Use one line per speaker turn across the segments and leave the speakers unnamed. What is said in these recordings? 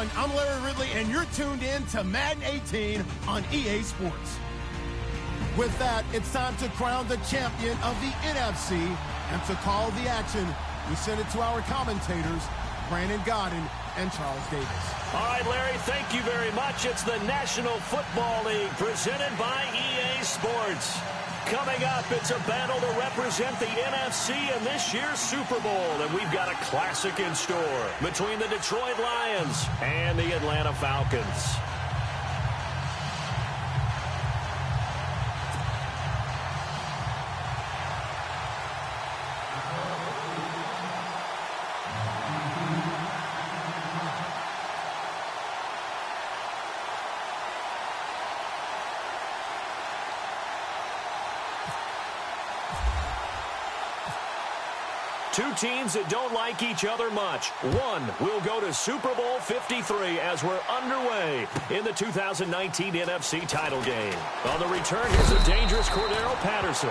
everyone. I'm Larry Ridley, and you're tuned in to Madden 18 on EA Sports. With that, it's time to crown the champion of the NFC, and to call the action, we send it to our commentators, Brandon Godden and Charles Davis.
All right, Larry, thank you very much. It's the National Football League presented by EA Sports. Coming up, it's a battle to represent the NFC in this year's Super Bowl, and we've got a classic in store between the Detroit Lions and the Atlanta Falcons. Two teams that don't like each other much. One will go to Super Bowl 53 as we're underway in the 2019 NFC title game. On the return, here's a dangerous Cordero Patterson.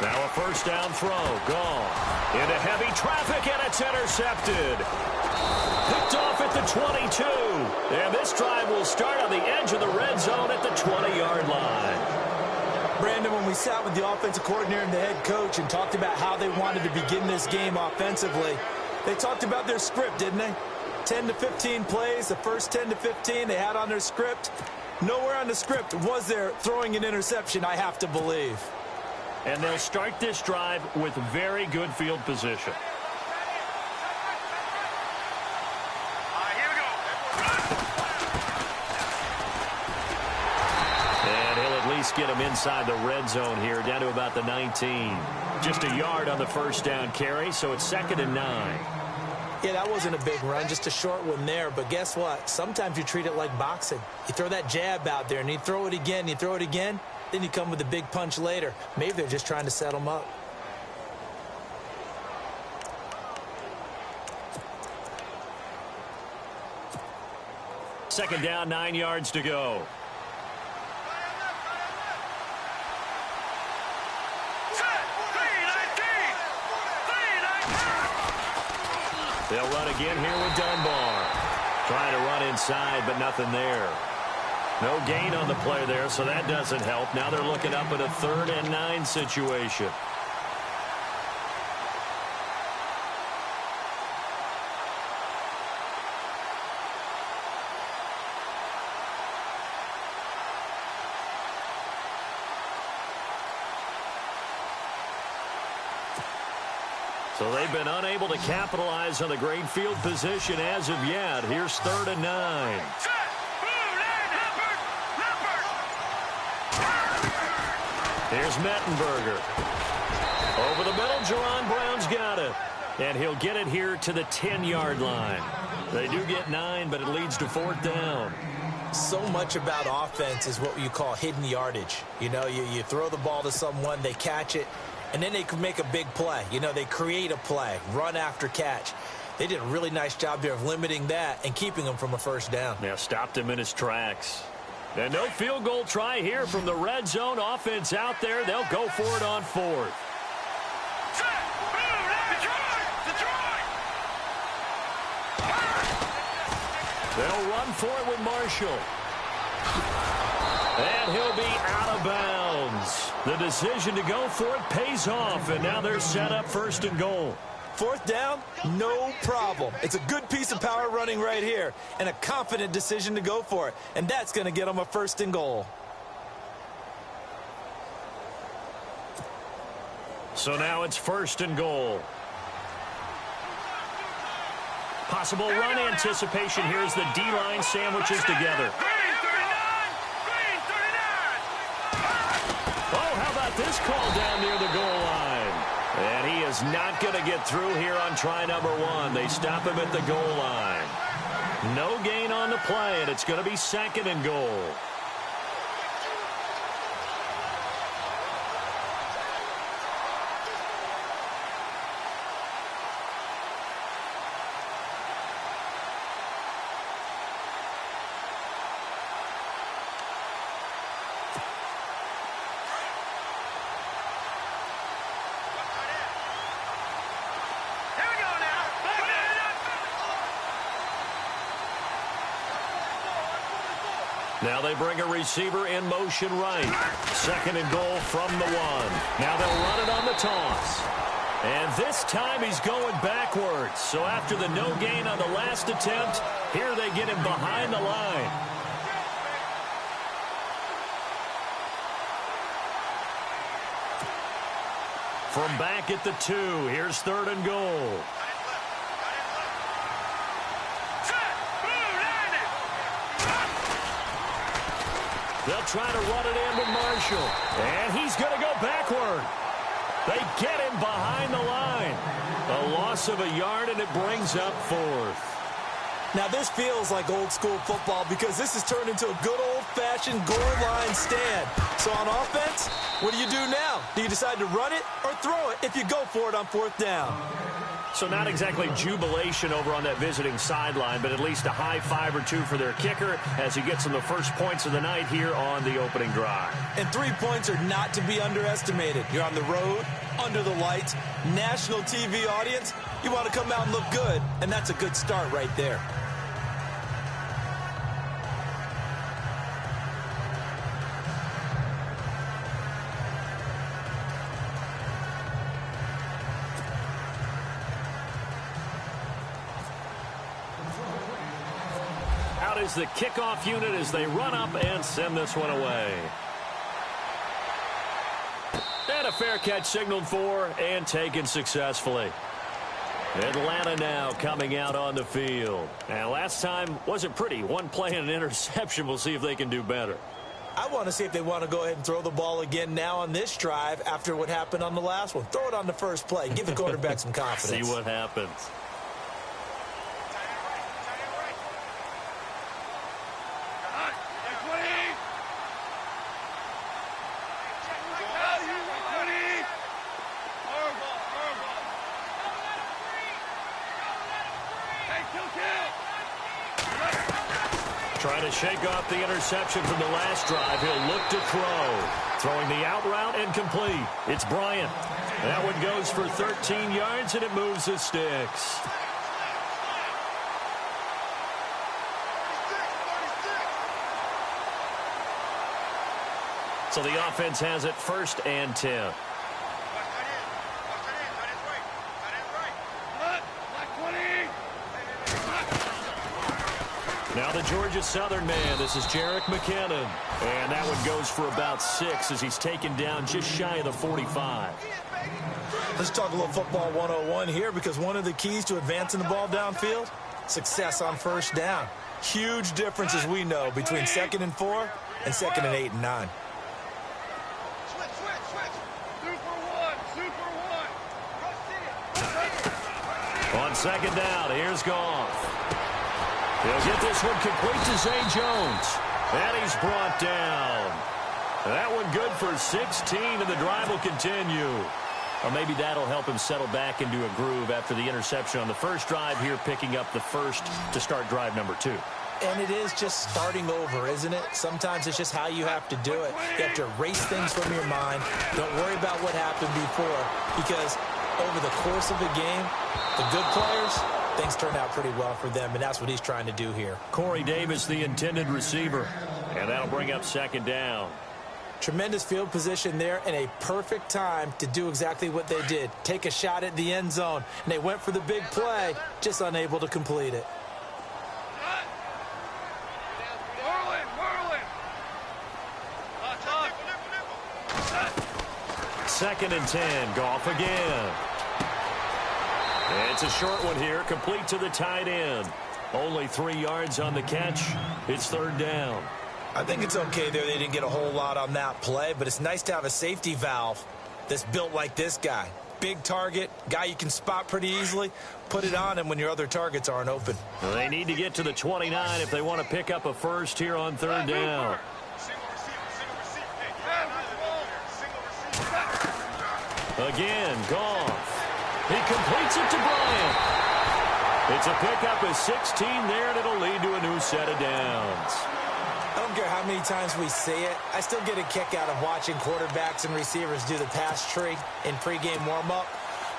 Now a first down throw, gone. Into heavy traffic, and it's intercepted. Picked off at the 22. And this drive will start on the edge of the red zone at the 20-yard line.
Brandon, when we sat with the offensive coordinator and the head coach and talked about how they wanted to begin this game offensively, they talked about their script, didn't they? 10 to 15 plays, the first 10 to 15 they had on their script. Nowhere on the script was there throwing an interception, I have to believe.
And they'll start this drive with very good field position. And he'll at least get him inside the red zone here, down to about the 19. Just a yard on the first down carry, so it's 2nd and 9.
Yeah, that wasn't a big run, just a short one there. But guess what? Sometimes you treat it like boxing. You throw that jab out there, and you throw it again, you throw it again. Then you come with a big punch later. Maybe they're just trying to set them up.
Second down, 9 yards to go. They'll run again here with Dunbar. Trying to run inside, but nothing there. No gain on the play there, so that doesn't help. Now they're looking up at a 3rd and 9 situation. So they've been unable to capitalize on the great field position as of yet. Here's 3rd and 9. Here's Mettenberger. Over the middle, Jerron Brown's got it. And he'll get it here to the 10-yard line. They do get 9, but it leads to 4th down.
So much about offense is what you call hidden yardage. You know, you throw the ball to someone, they catch it, and then they can make a big play. You know, they create a play, run after catch. They did a really nice job there of limiting that and keeping him from a first down.
Yeah, stopped him in his tracks. And no field goal try here from the red zone offense out there. They'll go for it on 4th. They'll run for it with Marshall. And he'll be out of bounds. The decision to go for it pays off, and now they're set up 1st and goal.
4th down, no problem. It's a good piece of power running right here and a confident decision to go for it. And that's going to get them a 1st and goal.
So now it's 1st and goal. Possible run anticipation here as the D-line sandwiches together. Oh, how about this call down near the goal line? And he is not going to get through here on try number 1. They stop him at the goal line. No gain on the play, and it's going to be 2nd and goal. Now they bring a receiver in motion right. 2nd and goal from the 1. Now they'll run it on the toss. And this time he's going backwards. So after the no gain on the last attempt, here they get him behind the line. From back at the 2, here's 3rd and goal. They'll try to run it in with Marshall. And he's going to go backward. They get him behind the line. A loss of a yard, and it brings up 4th.
Now, this feels like old-school football because this has turned into a good old-fashioned goal line stand. So on offense, what do you do now? Do you decide to run it or throw it if you go for it on 4th down?
So not exactly jubilation over on that visiting sideline, but at least a high 5 or 2 for their kicker as he gets them the first points of the night here on the opening drive.
And 3 points are not to be underestimated. You're on the road, under the lights, national TV audience. You want to come out and look good, and that's a good start right there.
Is the kickoff unit as they run up and send this one away. And a fair catch signaled for and taken successfully. Atlanta now coming out on the field. And last time wasn't pretty. One play and an interception. We'll see if they can do better.
I want to see if they want to go ahead and throw the ball again now on this drive after what happened on the last one. Throw it on the first play. Give the quarterback some confidence.
See what happens. Trying to shake off the interception from the last drive. He'll look to throw. Throwing the out route and complete. It's Bryant. That one goes for 13 yards, and it moves the sticks. So the offense has it 1st and 10. Now the Georgia Southern man. This is Jerick McKinnon. And that one goes for about 6 as he's taken down just shy of the 45.
Let's talk a little football 101 here because one of the keys to advancing the ball downfield, success on 1st down. Huge difference, as we know, between 2nd and 4 and 2nd and 8 and 9.
On 2nd down, here's Goff. He'll get this one complete to Zay Jones. And he's brought down. That one good for 16, and the drive will continue. Or maybe that'll help him settle back into a groove after the interception on the first drive here, picking up the first to start drive number 2.
And it is just starting over, isn't it? Sometimes it's just how you have to do it. You have to erase things from your mind. Don't worry about what happened before, because over the course of a game, the good players, things turn out pretty well for them, and that's what he's trying to do here.
Corey Davis, the intended receiver, and that'll bring up 2nd down.
Tremendous field position there and a perfect time to do exactly what they did. Take a shot at the end zone, and they went for the big play, just unable to complete it.
2nd and 10. Goff again. It's a short one here, complete to the tight end. Only 3 yards on the catch. It's 3rd down.
I think it's okay there. They didn't get a whole lot on that play, but it's nice to have a safety valve that's built like this guy. big target, guy you can spot pretty easily. Put it on him when your other targets aren't open.
Well, they need to get to the 29 if they want to pick up a first here on third down. Again, Goff. He completes it to Bryant. It's a pickup of 16 there, and it'll lead to a new set of downs.
I don't care how many times we say it. I still get a kick out of watching quarterbacks and receivers do the pass tree in pregame warm-up.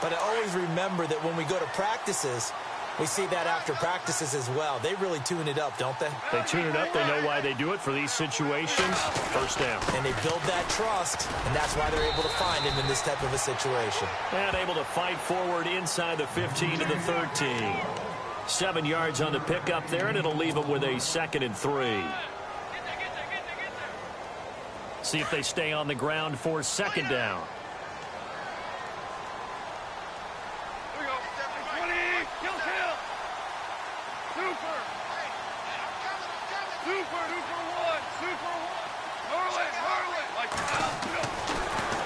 But I always remember that when we go to practices, we see that after practices as well. They really tune it up, don't they?
They tune it up. They know why they do it for these situations. First down.
And they build that trust, and that's why they're able to find him in this type of a situation.
And able to fight forward inside the 15 to the 13. 7 yards on the pickup there, and it'll leave them with a 2nd and 3. See if they stay on the ground for 2nd down.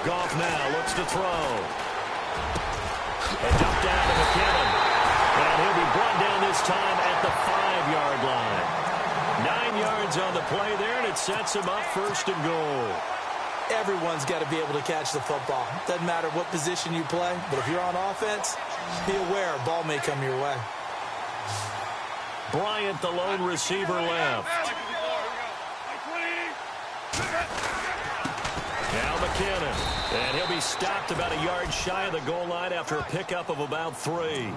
Goff now looks to throw. And dumped down to McKinnon. And he'll be brought down this time at the 5-yard line. 9 yards on the play there, and it sets him up 1st and goal.
Everyone's got to be able to catch the football. Doesn't matter what position you play, but if you're on offense, be aware a ball may come your way.
Bryant, the lone receiver, left. Now McKinnon. And he'll be stopped about a yard shy of the goal line after a pickup of about 3.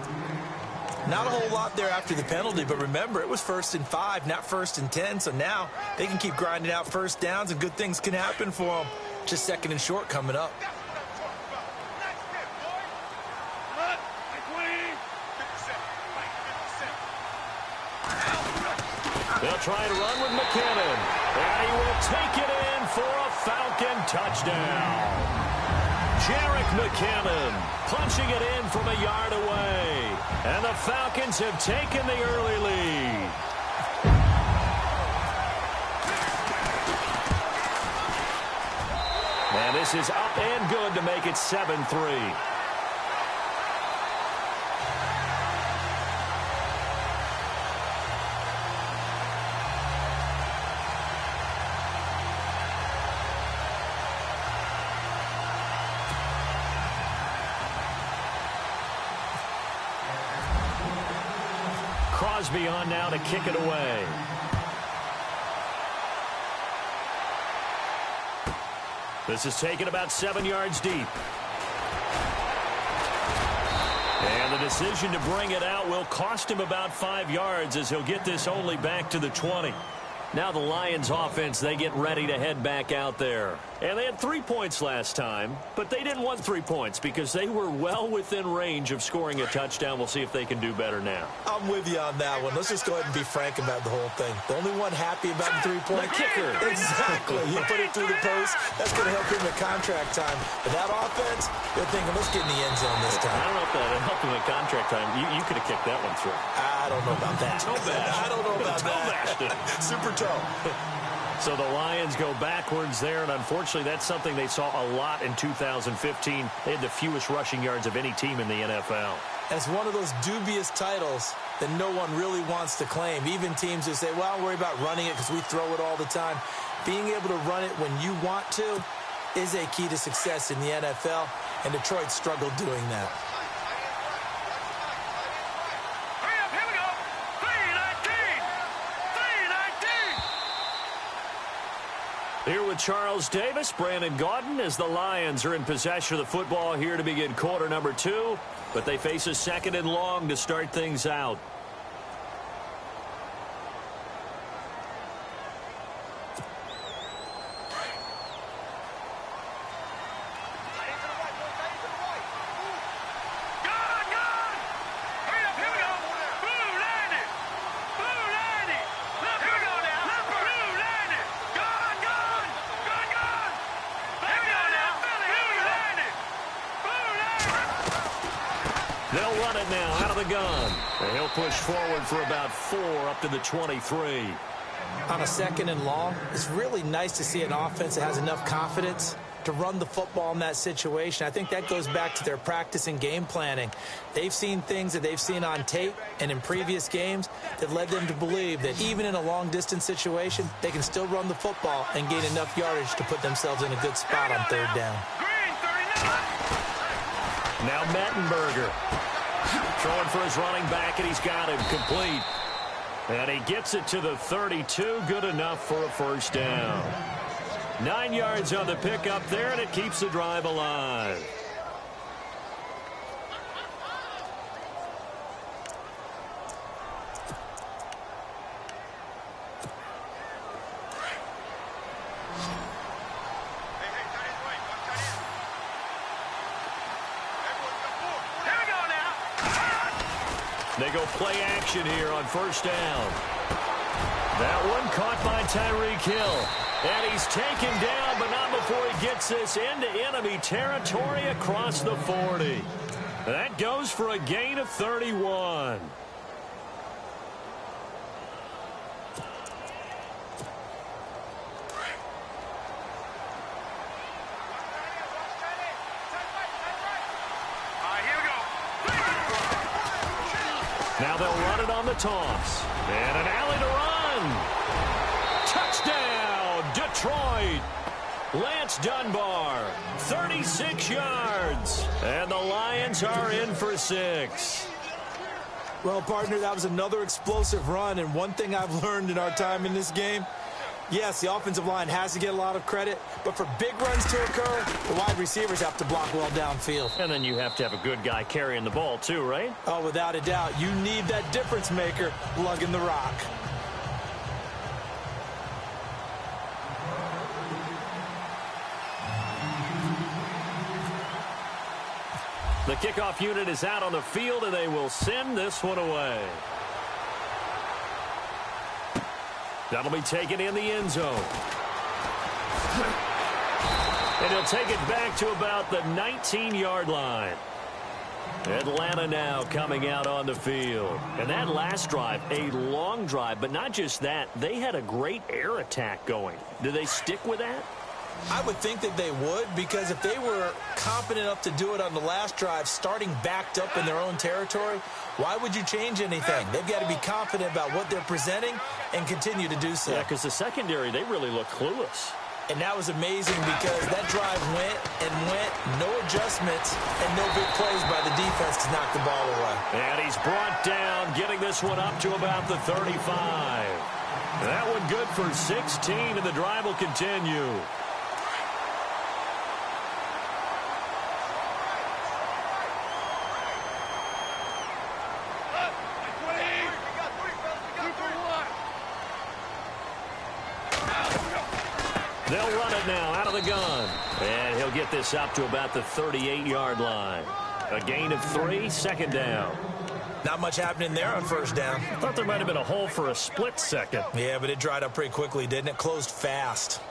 Not a whole lot there after the penalty, but remember, it was 1st and 5, not 1st and 10, so now they can keep grinding out first downs and good things can happen for them. Just 2nd and short coming up.
They'll try and run with McKinnon. And he will take it in for a Falcon touchdown. Jerick McKinnon punching it in from a yard away. And the Falcons have taken the early lead. And this is up and good to make it 7-3. Crosby on now to kick it away. This is taken about 7 yards deep. And the decision to bring it out will cost him about 5 yards as he'll get this only back to the 20. Now the Lions offense, they get ready to head back out there. And they had 3 points last time, but they didn't want 3 points because they were well within range of scoring a touchdown. We'll see if they can do better now.
I'm with you on that one. Let's just go ahead and be frank about the whole thing. The only one happy about the 3-point
kicker.
Exactly. You put it through the post. That's going to help him at contract time. But that offense, they're thinking, let's get in the end zone this time.
I don't know if that helped him at contract time. You could have kicked that one through.
I don't know about that. I don't know about that. Super toe.
So the Lions go backwards there, and unfortunately that's something they saw a lot in 2015. They had the fewest rushing yards of any team in the NFL.
That's one of those dubious titles that no one really wants to claim. Even teams who say, well, I'll worry about running it because we throw it all the time. Being able to run it when you want to is a key to success in the NFL, and Detroit struggled doing that.
Here with Charles Davis, Brandon Gaudin, as the Lions are in possession of the football here to begin quarter number 2. But they face a 2nd and long to start things out. They'll run it now out of the gun. And he'll push forward for about 4 up to the 23.
On a 2nd and long, it's really nice to see an offense that has enough confidence to run the football in that situation. I think that goes back to their practice and game planning. They've seen things that they've seen on tape and in previous games that led them to believe that even in a long-distance situation, they can still run the football and gain enough yardage to put themselves in a good spot on third down.
Now Mettenberger throwing for his running back, and he's got him complete. And he gets it to the 32, good enough for a first down. 9 yards on the pickup there, and it keeps the drive alive. They go play action here on first down. That one caught by Tyreek Hill. And he's taken down, but not before he gets this into enemy territory across the 40. That goes for a gain of 31. Now they'll run it on the toss. And an alley to run. Touchdown, Detroit. Lance Dunbar, 36 yards. And the Lions are in for 6.
Well, partner, that was another explosive run. And one thing I've learned in our time in this game, yes, the offensive line has to get a lot of credit, but for big runs to occur, the wide receivers have to block well downfield.
And then you have to have a good guy carrying the ball too, right?
Oh, without a doubt. You need that difference maker lugging the rock.
The kickoff unit is out on the field, and they will send this one away. That'll be taken in the end zone. And he'll take it back to about the 19-yard line. Atlanta now coming out on the field. And that last drive, a long drive, but not just that. They had a great air attack going. Do they stick with that?
I would think that they would, because if they were confident enough to do it on the last drive, starting backed up in their own territory, why would you change anything? They've got to be confident about what they're presenting and continue to do so.
Yeah, because the secondary, they really look clueless.
And that was amazing because that drive went and went, no adjustments, and no big plays by the defense to knock the ball away.
And he's brought down, getting this one up to about the 35. That one good for 16, and the drive will continue. They'll run it now out of the gun. And he'll get this up to about the 38-yard line. A gain of 3, second down.
Not much happening there on first down.
I thought there might have been a hole for a split second.
Yeah, but it dried up pretty quickly, didn't it? Closed fast.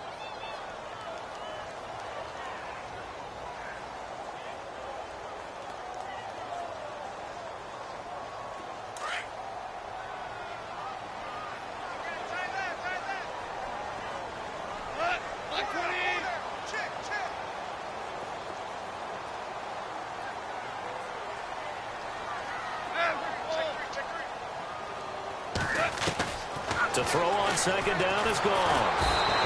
To throw on second down is gone.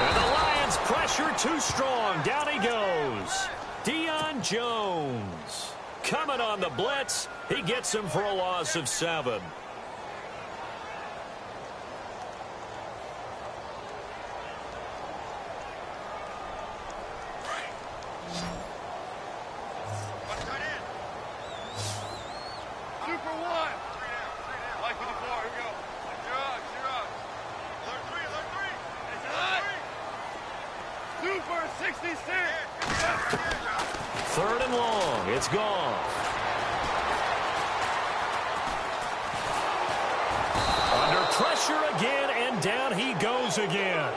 And the Lions pressure too strong. Down he goes. Deion Jones coming on the blitz. He gets him for a loss of 7. Third and long. It's gone. Under pressure again, and down he goes again.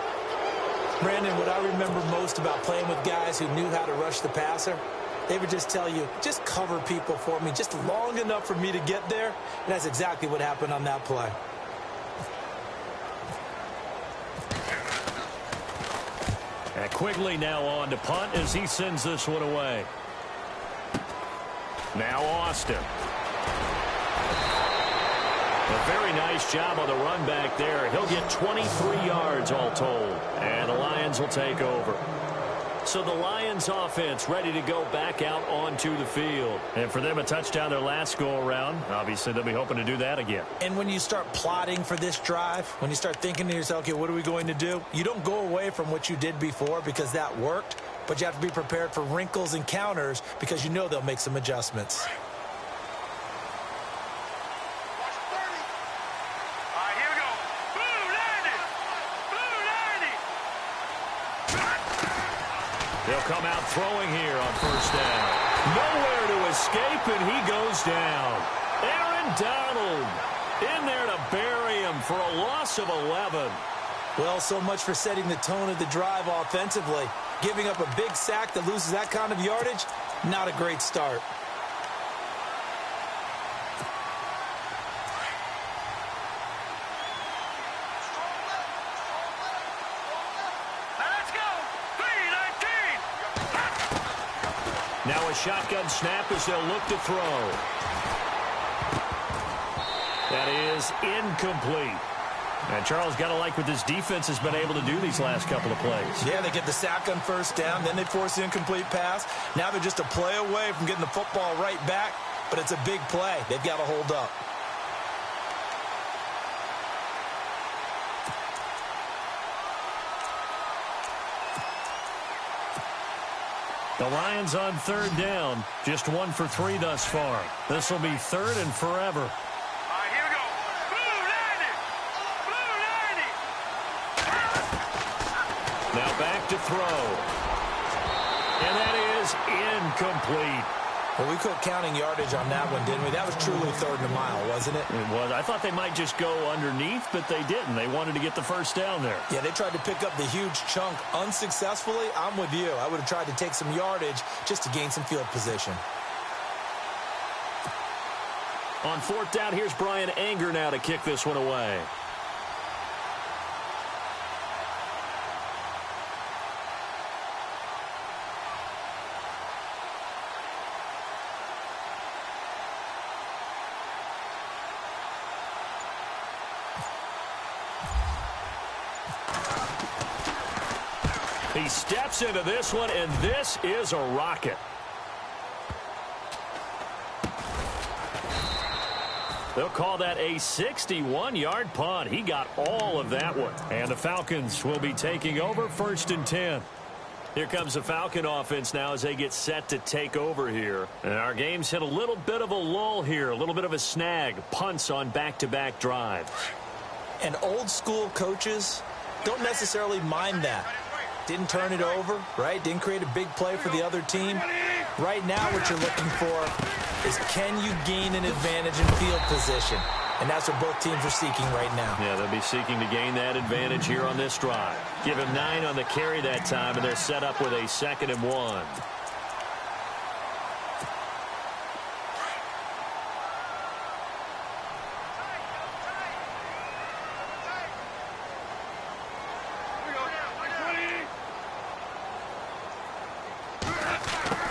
Brandon, what I remember most about playing with guys who knew how to rush the passer, they would just tell you, just cover people for me, just long enough for me to get there. And that's exactly what happened on that play.
And Quigley now on to punt as he sends this one away. Now Austin. A very nice job on the run back there. He'll get 23 yards all told. And the Lions will take over. So the Lions offense ready to go back out onto the field. And for them, a touchdown their last go-around. Obviously, they'll be hoping to do that again.
And when you start plotting for this drive, when you start thinking to yourself, okay, what are we going to do? You don't go away from what you did before because that worked, but you have to be prepared for wrinkles and counters because you know they'll make some adjustments.
He'll come out throwing here on first down. Nowhere to escape, and he goes down. Aaron Donald in there to bury him for a loss of 11.
Well, so much for setting the tone of the drive offensively. Giving up a big sack that loses that kind of yardage, not a great start.
Now a shotgun snap as they'll look to throw. That is incomplete. And Charles, got to like what this defense has been able to do these last couple of plays.
Yeah, they get the sack on first down, then they force the incomplete pass. Now they're just a play away from getting the football right back, but it's a big play. They've got to hold up.
The Lions on third down, just 1 for 3 thus far. This will be third and forever.
All right, here we go. Blue 90. Blue 90.
Now back to throw. And that is incomplete.
Well, we quit counting yardage on that one, didn't we? That was truly third and a mile, wasn't it?
It was. I thought they might just go underneath, but they didn't. They wanted to get the first down there.
Yeah, they tried to pick up the huge chunk unsuccessfully. I'm with you. I would have tried to take some yardage just to gain some field position.
On fourth down, here's Brian Anger now to kick this one away. He steps into this one, and this is a rocket. They'll call that a 61-yard punt. He got all of that one. And the Falcons will be taking over first and 10. Here comes the Falcon offense now as they get set to take over here. And our game's hit a little bit of a lull here, a little bit of a snag. Punts on back-to-back drives.
And old-school coaches don't necessarily mind that. Didn't turn it over, right? Didn't create a big play for the other team. Right now what you're looking for is can you gain an advantage in field position? And that's what both teams are seeking right now.
Yeah, they'll be seeking to gain that advantage here on this drive. Give him 9 on the carry that time, and they're set up with a 2nd and 1.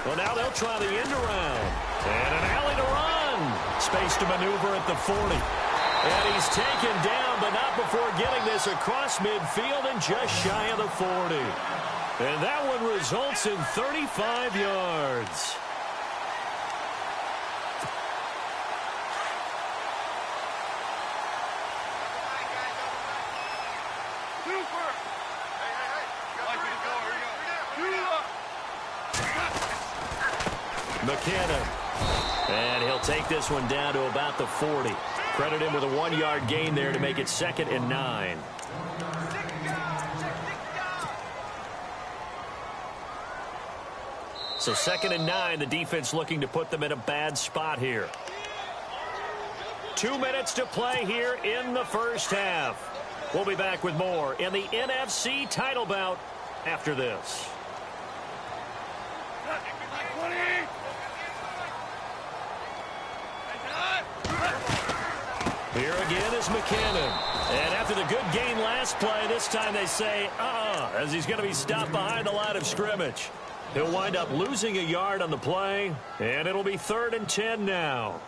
Well, now they'll try the end around. And an alley to run. Space to maneuver at the 40. And he's taken down, but not before getting this across midfield and just shy of the 40. And that one results in 35 yards. McKinnon. And he'll take this one down to about the 40. Credit him with a 1-yard gain there to make it 2nd and 9. So 2nd and 9, the defense looking to put them in a bad spot here. 2 minutes to play here in the first half. We'll be back with more in the NFC title bout after this. Here again is McKinnon. And after the good game last play, this time they say, as he's going to be stopped behind the line of scrimmage. He'll wind up losing a yard on the play, and it'll be 3rd and 10 now.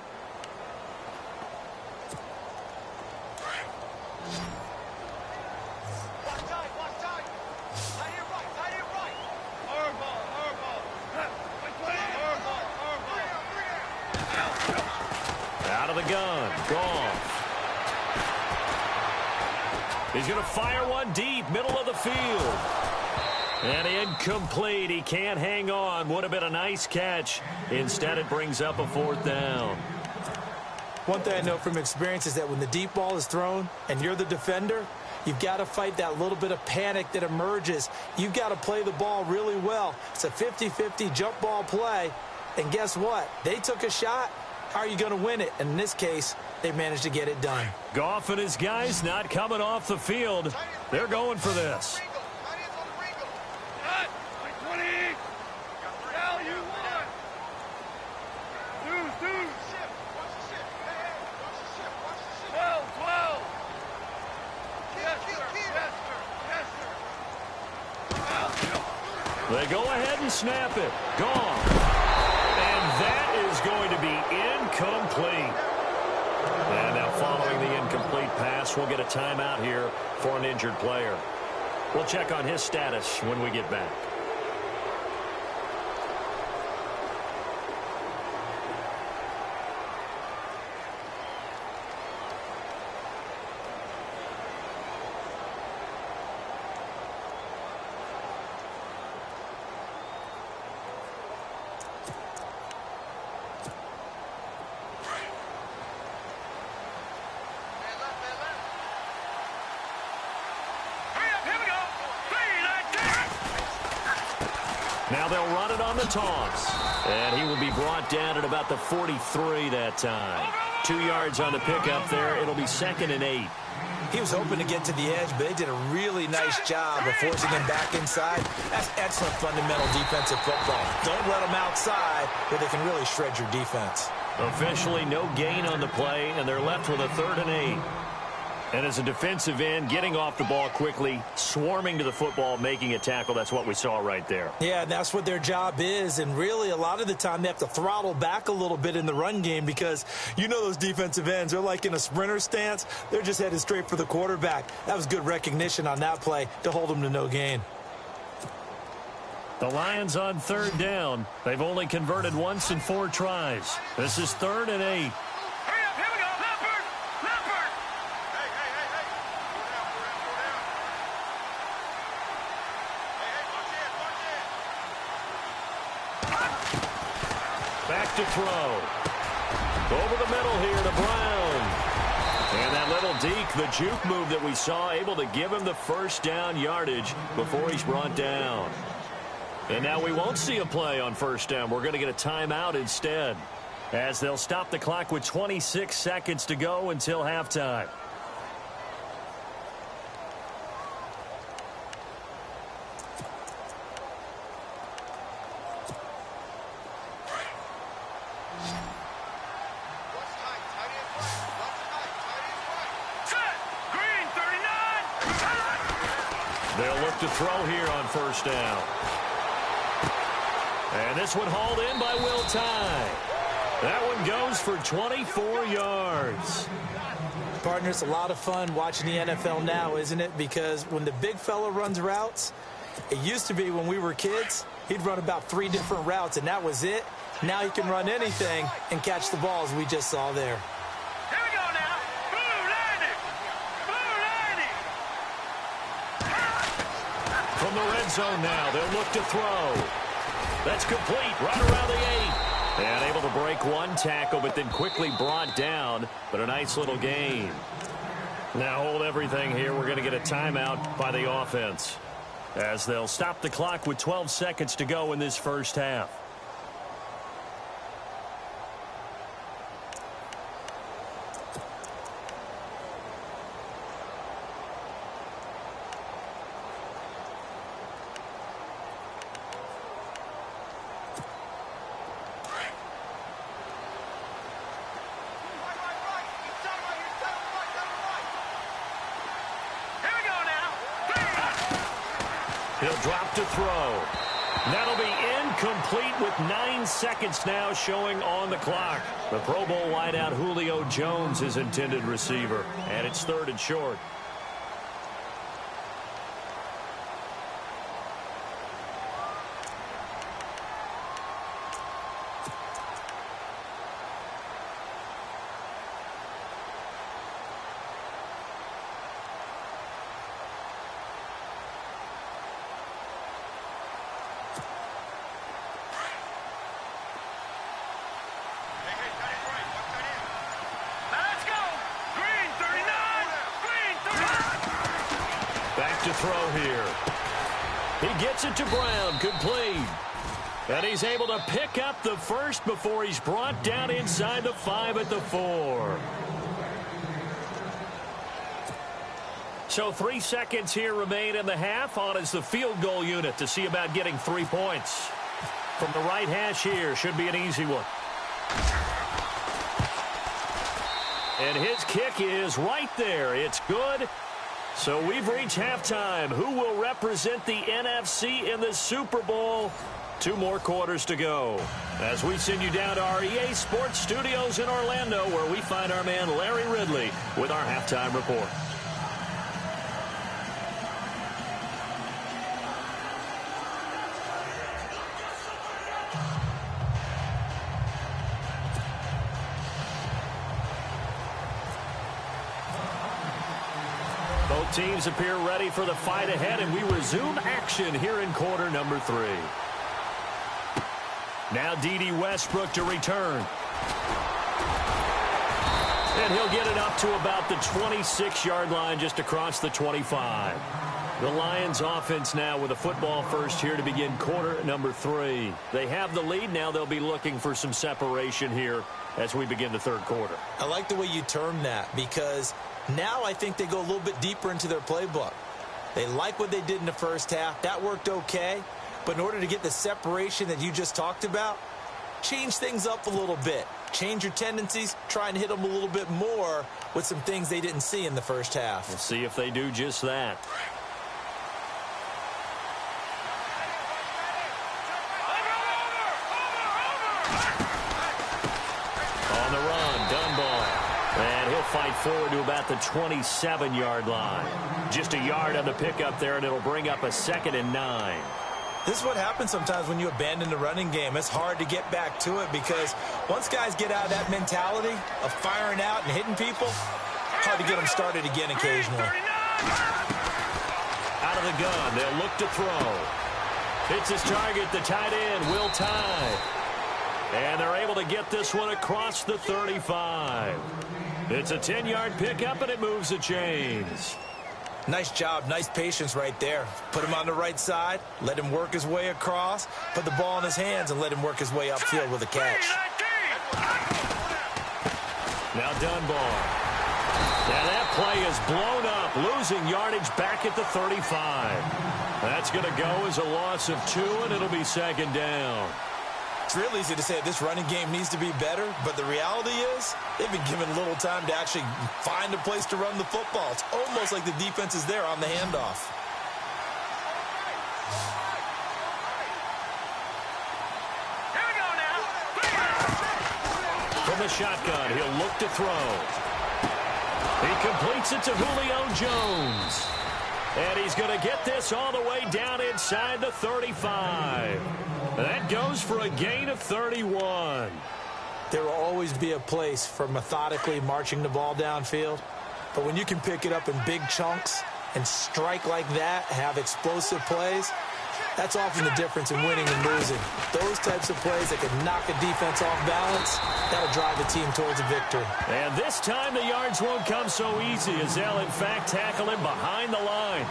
Out of the gun, Goff. He's going to fire one deep, middle of the field. And incomplete. He can't hang on. Would have been a nice catch. Instead, it brings up a 4th down.
One thing I know from experience is that when the deep ball is thrown and you're the defender, you've got to fight that little bit of panic that emerges. You've got to play the ball really well. It's a 50-50 jump ball play. And guess what? They took a shot. How are you going to win it? And in this case, they managed to get it done.
Goff and his guys not coming off the field. They're going for this. They go ahead and snap it. Gone. And that is going to be incomplete. And now following the incomplete pass, we'll get a timeout here for an injured player. We'll check on his status when we get back. Now they'll run it on the toss. And he will be brought down at about the 43 that time. 2 yards on the pickup there. It'll be 2nd and 8.
He was hoping to get to the edge, but they did a really nice job of forcing him back inside. That's excellent fundamental defensive football. Don't let them outside where they can really shred your defense.
Officially no gain on the play, and they're left with a 3rd and 8. And as a defensive end, getting off the ball quickly, swarming to the football, making a tackle, that's what we saw right there.
Yeah, that's what their job is. And really, a lot of the time, they have to throttle back a little bit in the run game because you know those defensive ends, they're like in a sprinter stance. They're just headed straight for the quarterback. That was good recognition on that play to hold them to no gain.
The Lions on 3rd down. They've only converted once in 4 tries. This is 3rd and 8. Back to throw. Over the middle here to Brown. And that little deke, the juke move that we saw, able to give him the 1st down yardage before he's brought down. And now we won't see a play on 1st down. We're going to get a timeout instead, as they'll stop the clock with 26 seconds to go until halftime. They'll look to throw here on 1st down. And this one hauled in by Will Tye. That one goes for 24 yards.
Partner, it's a lot of fun watching the NFL now, isn't it? Because when the big fella runs routes, it used to be when we were kids, he'd run about 3 different routes, and that was it. Now he can run anything and catch the balls we just saw there.
Here we go now. Blue landing. Blue landing.
From the red zone now, they'll look to throw. That's complete right around the 8. And able to break one tackle, but then quickly brought down. But a nice little gain. Now hold everything here. We're going to get a timeout by the offense, as they'll stop the clock with 12 seconds to go in this 1st half. He'll drop to throw. That'll be incomplete with 9 seconds now showing on the clock. The Pro Bowl wideout Julio Jones is intended receiver, and it's 3rd and short.
To
throw here. He gets it to Brown, complete. And he's able to pick up the first before he's brought down inside the 5 at the 4. So 3 seconds here remain in the half. On is the field goal unit to see about getting 3 points. From the right hash here, should be an easy one. And his kick is right there. It's good. So we've reached halftime. Who will represent the NFC in the Super Bowl? 2 more quarters to go. As we send you down to our EA Sports Studios in Orlando, where we find our man Larry Ridley with our halftime report. Both teams appear ready for the fight ahead, and we resume action here in quarter number 3. Now D.D. Westbrook to return. And he'll get it up to about the 26-yard line, just across the 25. The Lions offense now with a football first here to begin quarter number 3. They have the lead. Now they'll be looking for some separation here as we begin the 3rd quarter.
I like the way you term that, because now I think they go a little bit deeper into their playbook. They like what they did in the first half. That worked okay. But in order to get the separation that you just talked about, change things up a little bit. Change your tendencies. Try and hit them a little bit more with some things they didn't see in the first half.
We'll see if they do just that. On the run, Dunbar. And he'll fight forward to about the 27-yard line. Just a yard on the pickup there, and it'll bring up a 2nd and 9.
This is what happens sometimes when you abandon the running game. It's hard to get back to it, because once guys get out of that mentality of firing out and hitting people, hard to get them started again occasionally.
Out of the gun, they'll look to throw. Hits his target, the tight end, Will Tye. And they're able to get this one across the 35. It's a 10-yard pickup, and it moves the chains.
Nice job, nice patience right there. Put him on the right side, let him work his way across, put the ball in his hands, and let him work his way upfield with a catch.
Now Dunbar. And that play is blown up, losing yardage back at the 35. That's going to go as a loss of 2, and it'll be 2nd down.
It's real easy to say this running game needs to be better, but the reality is they've been given little time to actually find a place to run the football. It's almost like the defense is there on the handoff.
Here we go now.
From the shotgun, he'll look to throw. He completes it to Julio Jones. And he's going to get this all the way down inside the 35. That goes for a gain of 31.
There will always be a place for methodically marching the ball downfield. But when you can pick it up in big chunks and strike like that, have explosive plays, that's often the difference in winning and losing. Those types of plays that can knock a defense off balance, that'll drive the team towards a victory.
And this time the yards won't come so easy, as they'll in fact tackle him behind the line.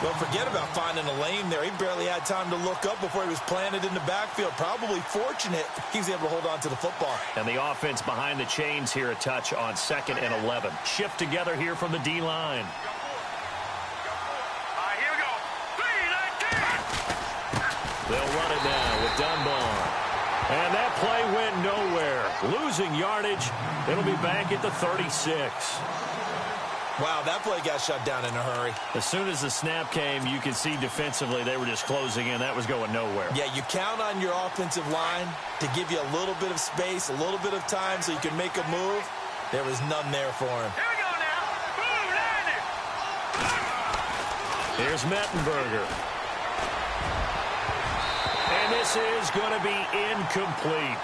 Well, forget about finding a lane there. He barely had time to look up before he was planted in the backfield. Probably fortunate he was able to hold on to the football.
And the offense behind the chains here a touch on 2nd and 11. Shift together here from the D-line.
Here we go. 3-19.
They'll run it now with Dunbar. And that play went nowhere. Losing yardage. It'll be back at the 36.
Wow, that play got shut down in a hurry.
As soon as the snap came, you could see defensively they were just closing in. That was going nowhere.
Yeah, you count on your offensive line to give you a little bit of space, a little bit of time so you can make a move. There was none there for him.
Here we go now. Boom, landed.
Here's Mettenberger. And this is going to be incomplete.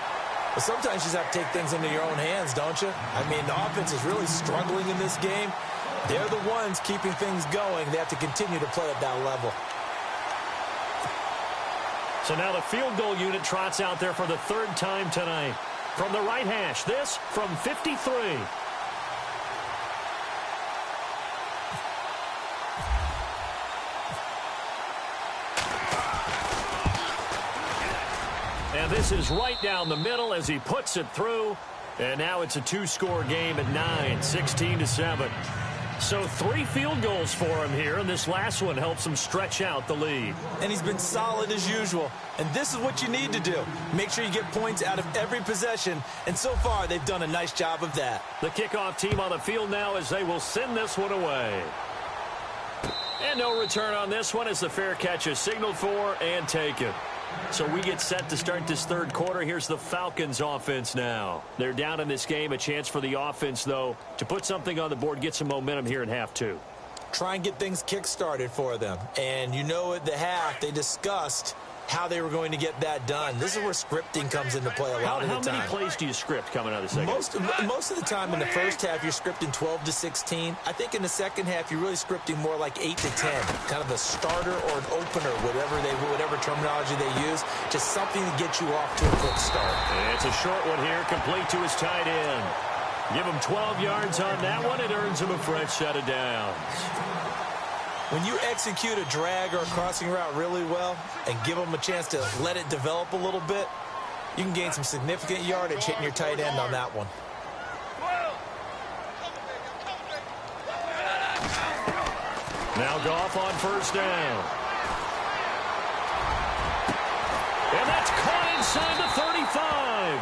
But sometimes you just have to take things into your own hands, don't you? I mean, the offense is really struggling in this game. They're the ones keeping things going. They have to continue to play at that level.
So now the field goal unit trots out there for the third time tonight. From the right hash, this from 53. And this is right down the middle as he puts it through. And now it's a two-score game at 9, 16-7. So 3 field goals for him here, and this last one helps him stretch out the lead.
And he's been solid as usual. And this is what you need to do. Make sure you get points out of every possession. And so far, they've done a nice job of that.
The kickoff team on the field now as they will send this one away. And no return on this one as the fair catch is signaled for and taken. So we get set to start this third quarter. Here's the Falcons offense now. They're down in this game. A chance for the offense, though, to put something on the board, get some momentum here in half 2.
Try and get things kick-started for them. And you know at the half, they discussed how they were going to get that done. This is where scripting comes into play a lot of the time.
How many plays do you script coming out of the second?
Most of the time in the first half, you're scripting 12 to 16. I think in the second half, you're really scripting more like 8 to 10. Kind of a starter or an opener, whatever terminology they use. Just something to get you off to a quick start.
And it's a short one here, complete to his tight end. Give him 12 yards on that one. It earns him a fresh set of downs.
When you execute a drag or a crossing route really well and give them a chance to let it develop a little bit, you can gain some significant yardage hitting your tight end on that one.
Now Goff on first down. And that's caught inside the 35.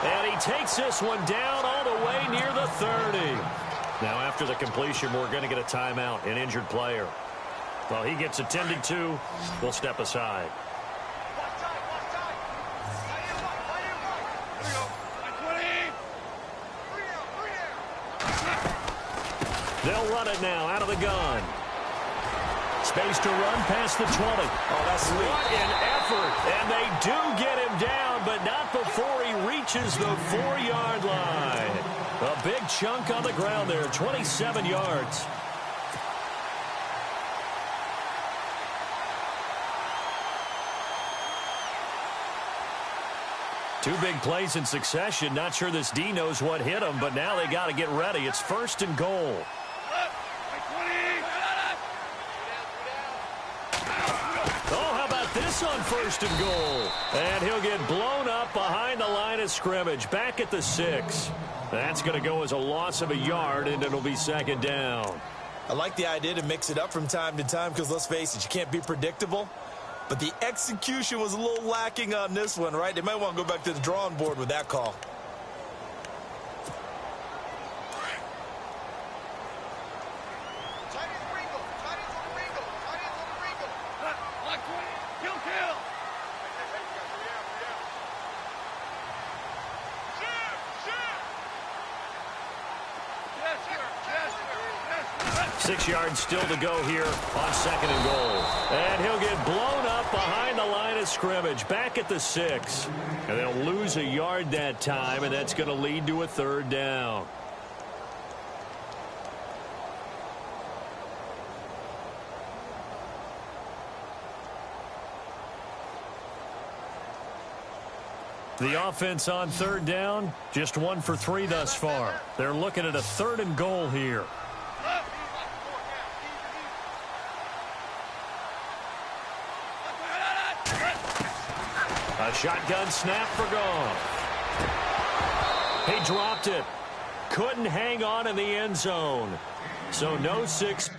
And he takes this one down all the way near the 30. Now after the completion, we're going to get a timeout, an injured player. Well, he gets attended to. We'll step aside. They'll run it now out of the gun. Space to run past the 20.
Oh, that's sweet.
What an effort. And they do get him down, but not before he reaches the 4-yard line. A big chunk on the ground there, 27 yards. Two big plays in succession. Not sure this D knows what hit him, but now they got to get ready. It's 1st and goal. Oh, how about this on 1st and goal? And he'll get blown up behind the line of scrimmage. Back at the 6. That's going to go as a loss of a yard, and it'll be 2nd down.
I like the idea to mix it up from time to time because, let's face it, you can't be predictable. But the execution was a little lacking on this one, right? They might want to go back to the drawing board with that call.
Six yards still to go here on 2nd and goal. And he'll get blown up behind the line of scrimmage. Back at the 6. And they'll lose a yard that time, and that's going to lead to a 3rd down. The offense on 3rd down, just 1 for 3 thus far. They're looking at a 3rd and goal here. A shotgun snap for Goff. He dropped it. Couldn't hang on in the end zone. So no 6.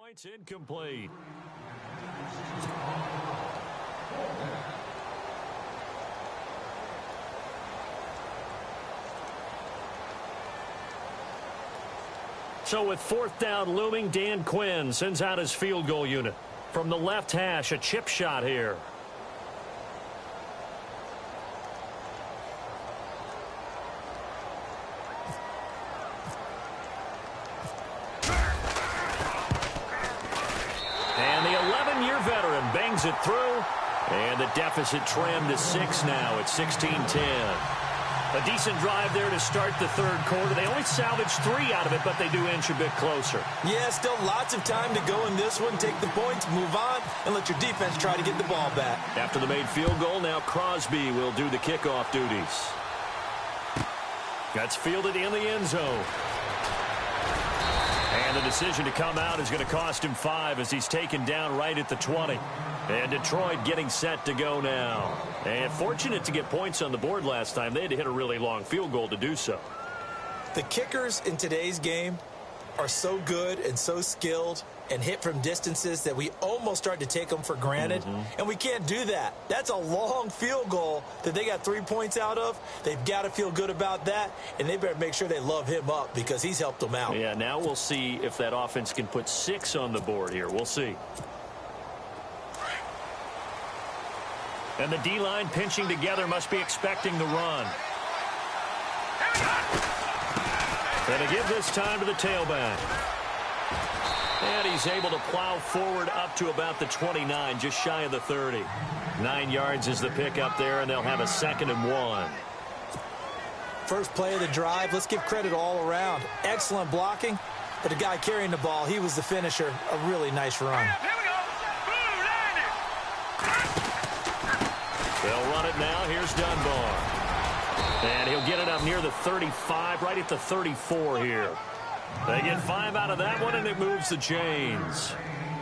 points, incomplete. So with fourth down looming, Dan Quinn sends out his field goal unit. From the left hash, a chip shot here. And the 11-year veteran bangs it through. And the deficit trimmed to 6 now at 16-10. A decent drive there to start the third quarter. They only salvaged 3 out of it, but they do inch a bit closer.
Yeah, still lots of time to go in this one. Take the points, move on, and let your defense try to get the ball back.
After the made field goal, now Crosby will do the kickoff duties. That's fielded in the end zone. And the decision to come out is going to cost him 5 as he's taken down right at the 20. And Detroit getting set to go now. And fortunate to get points on the board last time. They had to hit a really long field goal to do so.
The kickers in today's game are so good and so skilled and hit from distances that we almost start to take them for granted. And we can't do that. That's a long field goal that they got 3 points out of. They've got to feel good about that, and they better make sure they love him up because he's helped them out.
Yeah, now we'll see if that offense can put 6 on the board here. We'll see. And the D-line pinching together must be expecting the run. And to give this time to the tailback. And he's able to plow forward up to about the 29, just shy of the 30. 9 yards is the pickup there, and they'll have a 2nd and 1.
First play of the drive, let's give credit all around. Excellent blocking, but the guy carrying the ball, he was the finisher. A really nice run.
They'll run it now. Here's Dunbar. And he'll get it up near the 35, right at the 34 here. They get 5 out of that one, and it moves the chains.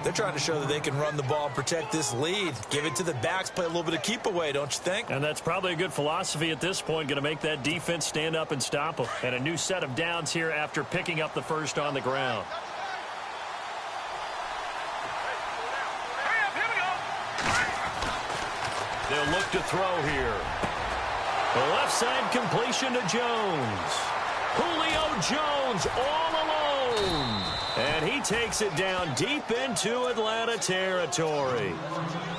They're trying to show that they can run the ball and protect this lead. Give it to the backs, play a little bit of keep away, don't you think?
And that's probably a good philosophy at this point, going to make that defense stand up and stop them. And a new set of downs here after picking up the first on the ground. They'll look to throw here. The left side completion to Jones. Julio Jones all alone. And he takes it down deep into Atlanta territory.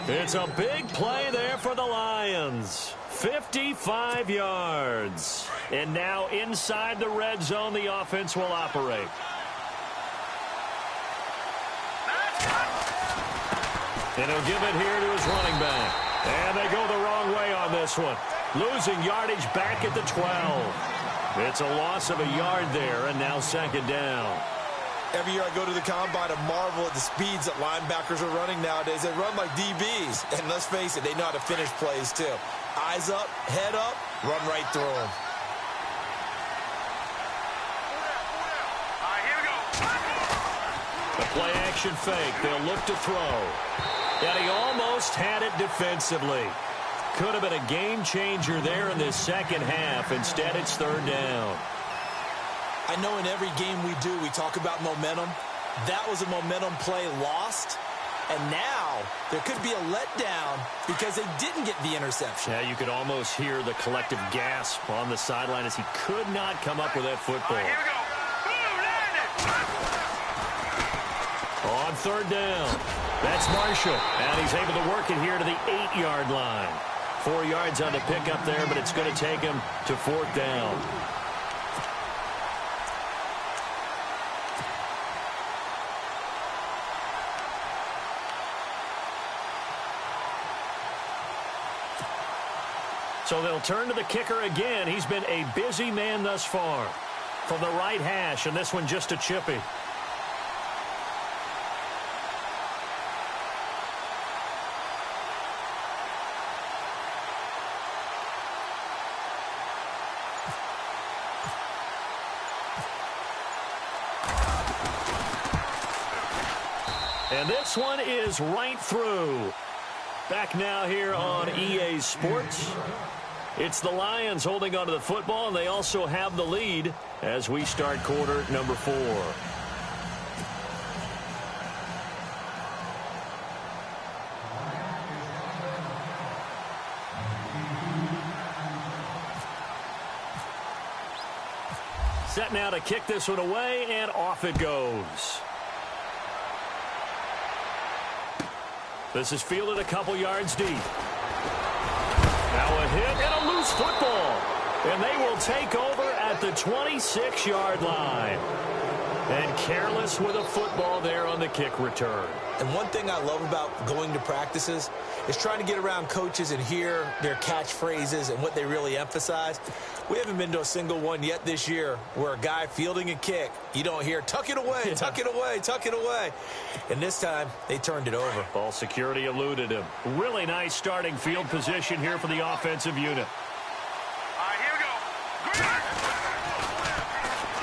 It's a big play there for the Lions. 55 yards. And now inside the red zone, the offense will operate. And he'll give it here to his running back. And they go the wrong way on this one. Losing yardage back at the 12. It's a loss of a yard there, and now 2nd down.
Every year I go to the combine and marvel at the speeds that linebackers are running nowadays. They run like DBs. And let's face it, they know how to finish plays too. Eyes up, head up, run right through them.
The play action fake. They'll look to throw. And he almost had it defensively. Could have been a game changer there in this second half. Instead, it's 3rd down.
I know in every game we do, we talk about momentum. That was a momentum play lost. And now there could be a letdown because they didn't get the interception.
Yeah, you could almost hear the collective gasp on the sideline as he could not come up with that football.
Here we go.
On 3rd down, that's Marshall. And he's able to work it here to the 8-yard line. 4 yards on the pickup there, but it's going to take him to 4th down. So they'll turn to the kicker again. He's been a busy man thus far. From the right hash, and this one just a chippy. And this one is right through. Back now here on EA Sports. It's the Lions holding onto the football, and they also have the lead as we start quarter number 4. set now to kick this one away, and off it goes. This is fielded a couple yards deep. Now a hit and a loose football. And they will take over at the 26-yard line. And careless with a football there on the kick return.
And one thing I love about going to practices is trying to get around coaches and hear their catchphrases and what they really emphasize. We haven't been to a single one yet this year where a guy fielding a kick, you don't hear, tuck it away, tuck it away, tuck it away. And this time, they turned it over.
Ball security eluded him. Really nice starting field position here for the offensive unit.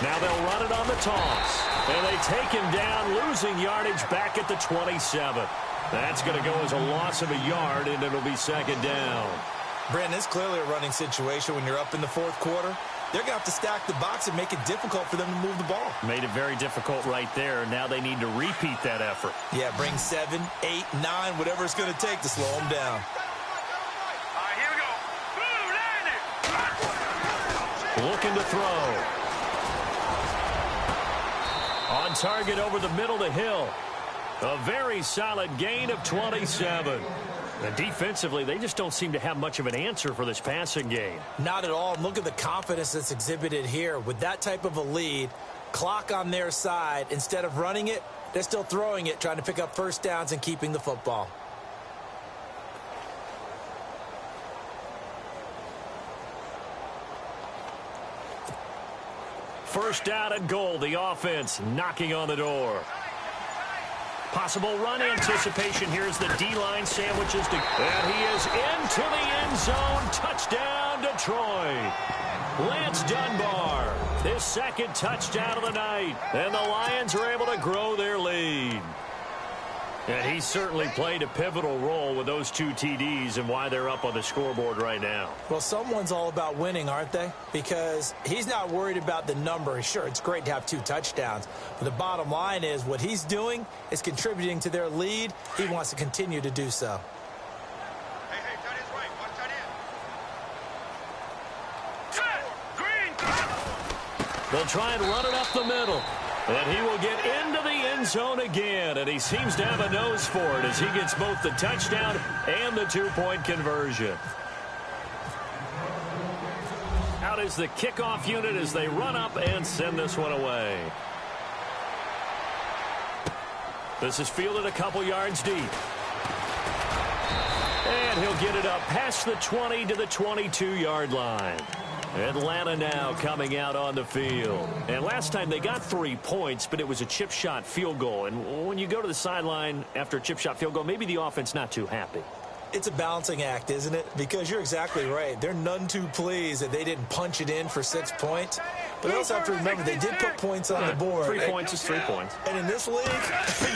Now they'll run it on the toss. And they take him down, losing yardage back at the 27. That's going to go as a loss of a yard, and it'll be second down.
Brandon, it's clearly a running situation when you're up in the fourth quarter. They're going to have to stack the box and make it difficult for them to move the ball.
Made it very difficult right there. Now they need to repeat that effort.
Yeah, bring 7, 8, 9, whatever it's going to take to slow them down.
All right, here we go. Boom, landed.
Looking to throw. On target over the middle to Hill. A very solid gain of 27. And defensively, they just don't seem to have much of an answer for this passing game.
Not at all. Look at the confidence that's exhibited here. With that type of a lead, clock on their side, instead of running it, they're still throwing it, trying to pick up first downs and keeping the football.
First down and goal. The offense knocking on the door. Possible run anticipation. Here's the D-line sandwiches. And he is into the end zone. Touchdown, Detroit. Lance Dunbar, his second touchdown of the night. And the Lions are able to grow their lead. And he certainly played a pivotal role with those two TDs and why they're up on the scoreboard right now.
Well, someone's all about winning, aren't they? Because he's not worried about the number. Sure, it's great to have 2 touchdowns. But the bottom line is what he's doing is contributing to their lead. He wants to continue to do so.
Hey, tight end's right. Watch tight end. Set. Green.
They'll try and run it up the middle. And he will get into the end zone again, and he seems to have a nose for it as he gets both the touchdown and the 2-point conversion. Out is the kickoff unit as they run up and send this one away. This is fielded a couple yards deep. And he'll get it up past the 20 to the 22-yard line. Atlanta now coming out on the field. And last time they got 3 points, but it was a chip shot field goal. And when you go to the sideline after a chip shot field goal, maybe the offense not too happy.
It's a balancing act, isn't it? Because you're exactly right. They're none too pleased that they didn't punch it in for 6 points. But they also have to remember they did put points on the board.
3 points is 3 points.
And in this league,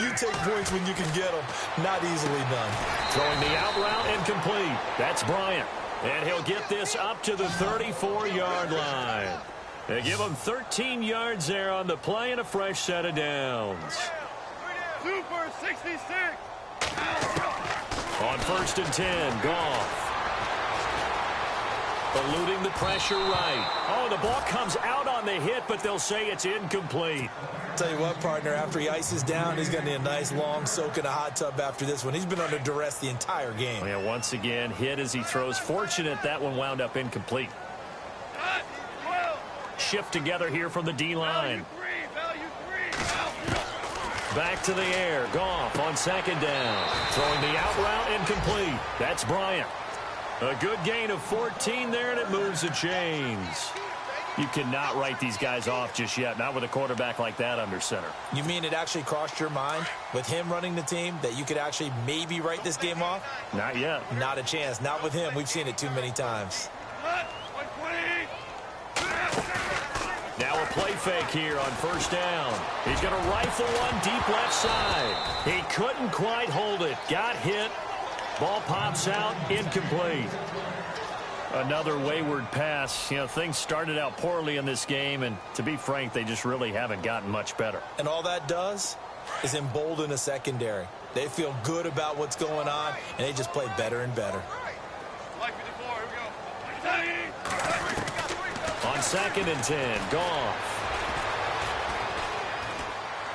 you take points when you can get them. Not easily done.
Throwing the out route incomplete. That's Bryant. And he'll get this up to the 34-yard line. They give him 13 yards there on the play and a fresh set of downs.
Super 66.
On 1st and 10, Goff. Eluding the pressure right. Oh, the ball comes out on the hit, but they'll say it's incomplete.
Tell you what, partner, after he ices down, he's going to need a nice long soak in a hot tub after this one. He's been under duress the entire game.
Yeah, once again, hit as he throws. Fortunate that one wound up incomplete. Shift together here from the D-line. Back to the air. Goff on 2nd down. Throwing the out route incomplete. That's Bryant. A good gain of 14 there, and it moves the chains. You cannot write these guys off just yet, not with a quarterback like that under center.
You mean it actually crossed your mind with him running the team that you could actually maybe write this game off?
Not yet.
Not a chance. Not with him. We've seen it too many times.
Now a play fake here on 1st down. He's going to rifle one deep left side. He couldn't quite hold it. Got hit. Ball pops out. Incomplete. Another wayward pass. You know, things started out poorly in this game, and to be frank, they just really haven't gotten much better.
And all that does is embolden a secondary. They feel good about what's going on, and they just play better and better.
On 2nd and 10, Goff.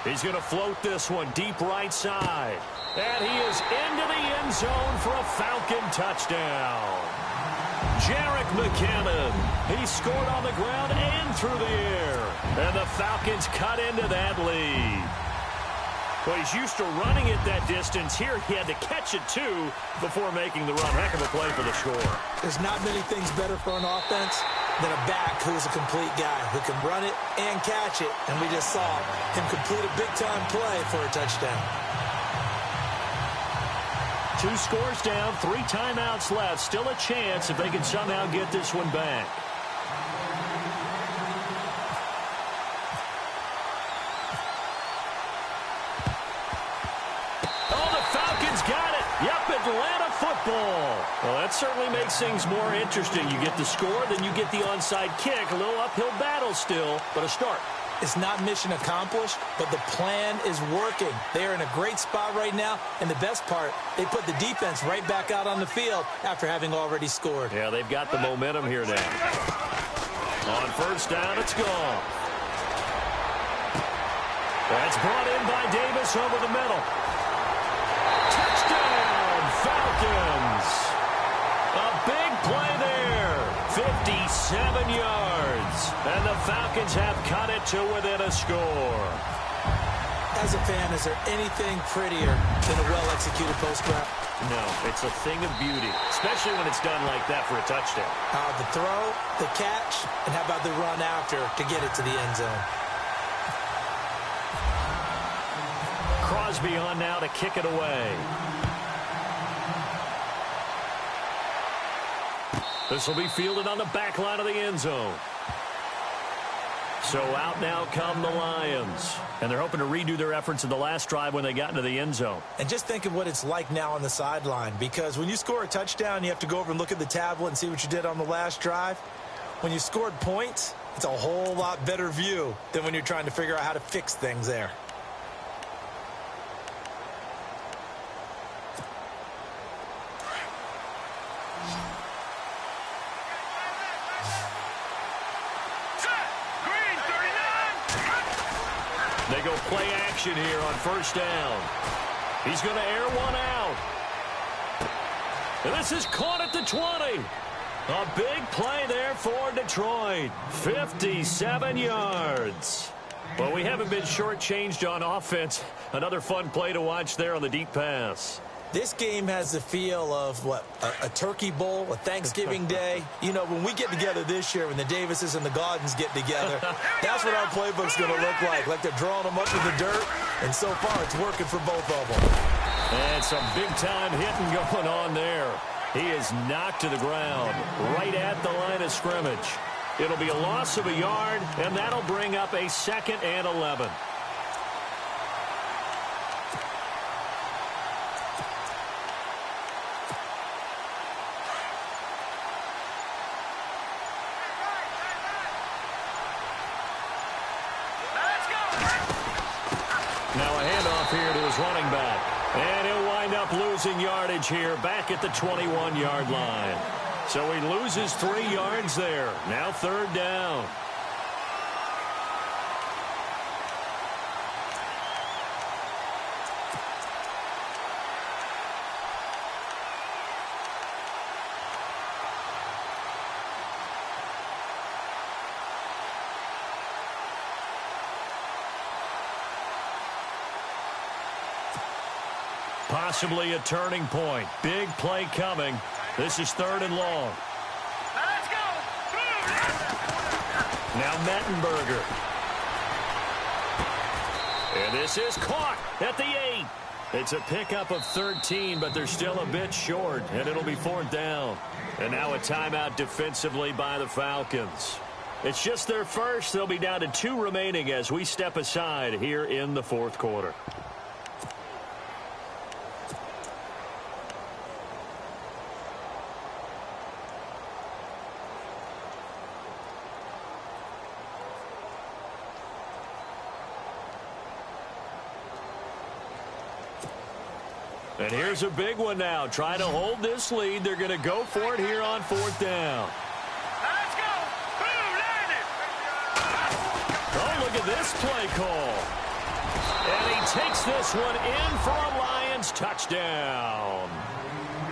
He's going to float this one deep right side. And he is into the end zone for a Falcon touchdown. Jerick McKinnon. He scored on the ground and through the air. And the Falcons cut into that lead. Well, he's used to running it that distance. Here he had to catch it, too, before making the run. Heck of a play for the score.
There's not many things better for an offense than a back who's a complete guy who can run it and catch it. And we just saw him complete a big-time play for a touchdown.
2 scores down, 3 timeouts left. Still a chance if they can somehow get this one back. Atlanta football. Well, that certainly makes things more interesting. You get the score, then you get the onside kick. A little uphill battle still, but a start.
It's not mission accomplished, but the plan is working. They're in a great spot right now, and the best part, they put the defense right back out on the field after having already scored.
Yeah, they've got the momentum here now. On first down, it's gone. That's brought in by Davis over the middle. Falcons. A big play there. 57 yards. And the Falcons have cut it to within a score.
As a fan, is there anything prettier than a well-executed post route?
No, it's a thing of beauty, especially when it's done like that for a touchdown.
The throw, the catch, and how about the run after to get it to the end zone?
Crosby on now to kick it away. This will be fielded on the back line of the end zone. So out now come the Lions. And they're hoping to redo their efforts in the last drive when they got into the end zone.
And just think of what it's like now on the sideline. Because when you score a touchdown, you have to go over and look at the tablet and see what you did on the last drive. When you scored points, it's a whole lot better view than when you're trying to figure out how to fix things there.
They go play action here on first down. He's going to air one out. And this is caught at the 20. A big play there for Detroit. 57 yards. Well, we haven't been shortchanged on offense. Another fun play to watch there on the deep pass.
This game has the feel of, what, a turkey bowl, a Thanksgiving day. You know, when we get together this year, when the Davises and the Gaudens get together, that's what our playbook's going to look like. Like they're drawing them up in the dirt, and so far it's working for both of them.
And some big-time hitting going on there. He is knocked to the ground right at the line of scrimmage. It'll be a loss of a yard, and that'll bring up a 2nd and 11. Here to his running back. And he'll wind up losing yardage here back at the 21-yard line. So he loses 3 yards there. Now 3rd down. Possibly a turning point. Big play coming. This is 3rd and long.
Let's go.
Now Mettenberger. And this is caught at the 8. It's a pickup of 13, but they're still a bit short, and it'll be 4th down. And now a timeout defensively by the Falcons. It's just their first. They'll be down to 2 remaining as we step aside here in the 4th quarter. And here's a big one now. Trying to hold this lead. They're going to go for it here on 4th down.
Let's go. Who landed?
Oh, look at this play call. And he takes this one in for a Lions touchdown.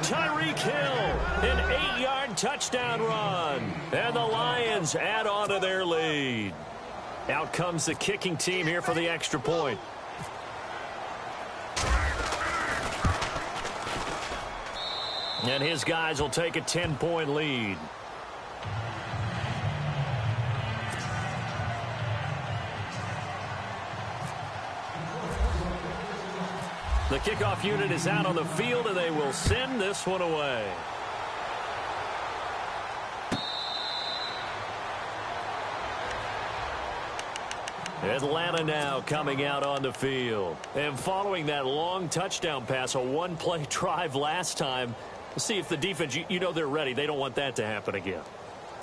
Tyreek Hill, an 8-yard touchdown run. And the Lions add on to their lead. Out comes the kicking team here for the extra point. And his guys will take a 10-point lead. The kickoff unit is out on the field, and they will send this one away. Atlanta now coming out on the field. And following that long touchdown pass, a one-play drive last time, we'll see if the defense, you know they're ready. They don't want that to happen again.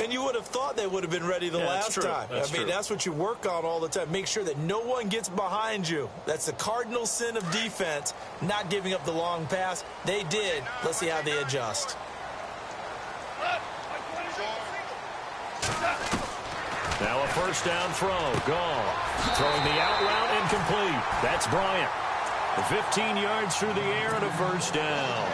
And you would have thought they would have been ready the last time. I mean, that's what you work on all the time. Make sure that no one gets behind you. That's the cardinal sin of defense, not giving up the long pass. They did. Let's see how they adjust.
Now a first down throw. Gone. Throwing the out route incomplete. That's Bryant. 15 yards through the air and a first down.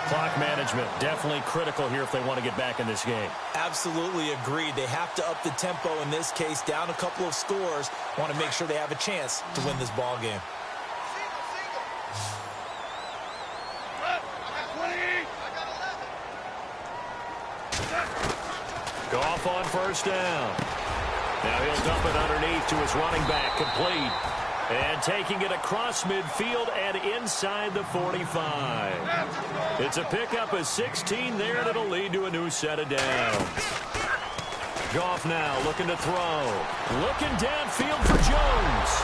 Clock management definitely critical here if they want to get back in this game.
Absolutely agreed. They have to up the tempo in this case, down a couple of scores. Want to make sure they have a chance to win this ball game.
Goff on first down. Now he'll dump it underneath to his running back, complete. And taking it across midfield and inside the 45. It's a pickup of 16 there, and it'll lead to a new set of downs. Goff now looking to throw. Looking downfield for Jones.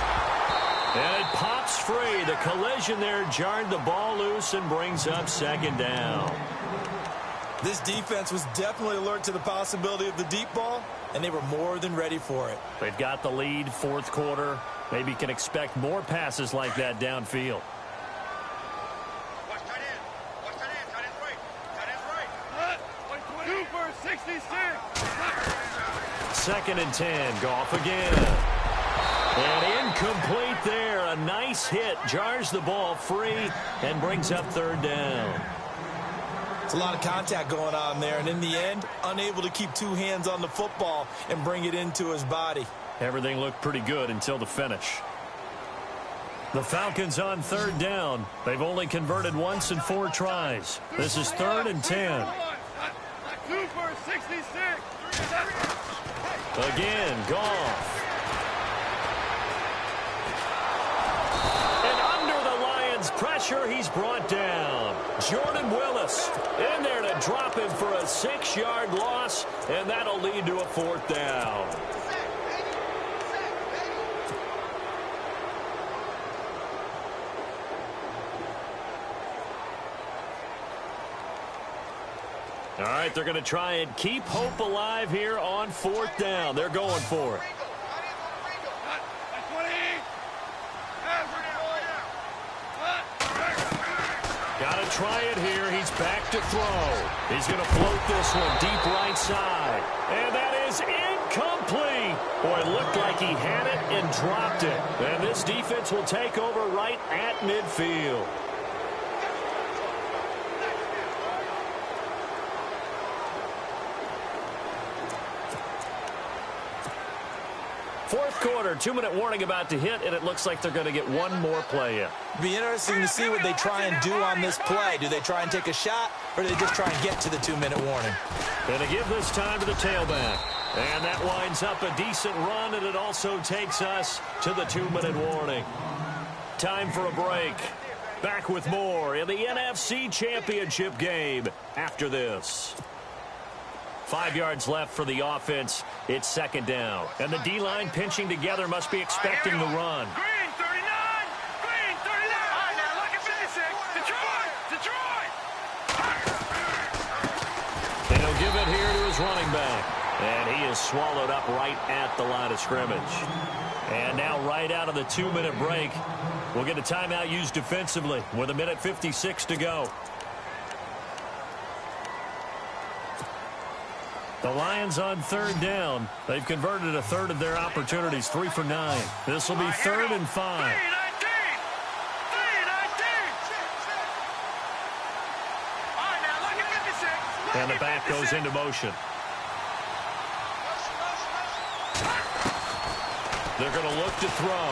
And it pops free. The collision there jarred the ball loose and brings up second down.
This defense was definitely alert to the possibility of the deep ball, and they were more than ready for it.
They've got the lead, fourth quarter. Maybe can expect more passes like that downfield. Second and 10. Goff again. And incomplete there. A nice hit. Jars the ball free and brings up third down.
It's a lot of contact going on there, and in the end, unable to keep two hands on the football and bring it into his body.
Everything looked pretty good until the finish. The Falcons on third down. They've only converted once in 4 tries. This is third and 10. Again, Goff. And under the Lions' pressure, he's brought down. Jordan Willis in there to drop him for a 6-yard loss, and that'll lead to a fourth down. All right, they're going to try and keep hope alive here on fourth down. They're going for it. Got to try it here. He's back to throw. He's going to float this one deep right side. And that is incomplete. Boy, it looked like he had it and dropped it. And this defense will take over right at midfield. Fourth quarter, 2-minute warning about to hit, and it looks like they're going to get one more play in.
Be interesting to see what they try and do on this play. Do they try and take a shot, or do they just try and get to the 2-minute warning?
Going to give this time to the tailback. And that winds up a decent run, and it also takes us to the 2-minute warning. Time for a break. Back with more in the NFC Championship game after this. 5 yards left for the offense. It's second down. And the D-line pinching together must be expecting the run.
Green 39! Green 39! All right, now look at basic. Detroit! Detroit!
And he'll give it here to his running back. And he is swallowed up right at the line of scrimmage. And now right out of the 2-minute break, we'll get a timeout used defensively with 1:56 to go. The Lions on third down. They've converted a third of their opportunities, 3 for 9. This will be third and 5. And the back goes into motion. They're going to look to throw.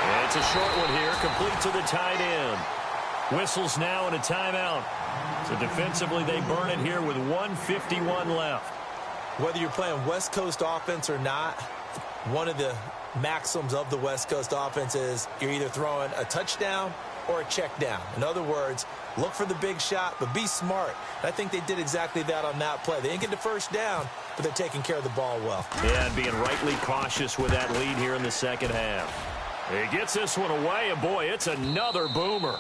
And it's a short one here, complete to the tight end. Whistles now and a timeout. So defensively, they burn it here with 1:51 left.
Whether you're playing West Coast offense or not, one of the maxims of the West Coast offense is you're either throwing a touchdown or a check down. In other words, look for the big shot, but be smart. And I think they did exactly that on that play. They didn't get the first down, but they're taking care of the ball well.
Yeah, and being rightly cautious with that lead here in the second half. He gets this one away, and boy, it's another boomer.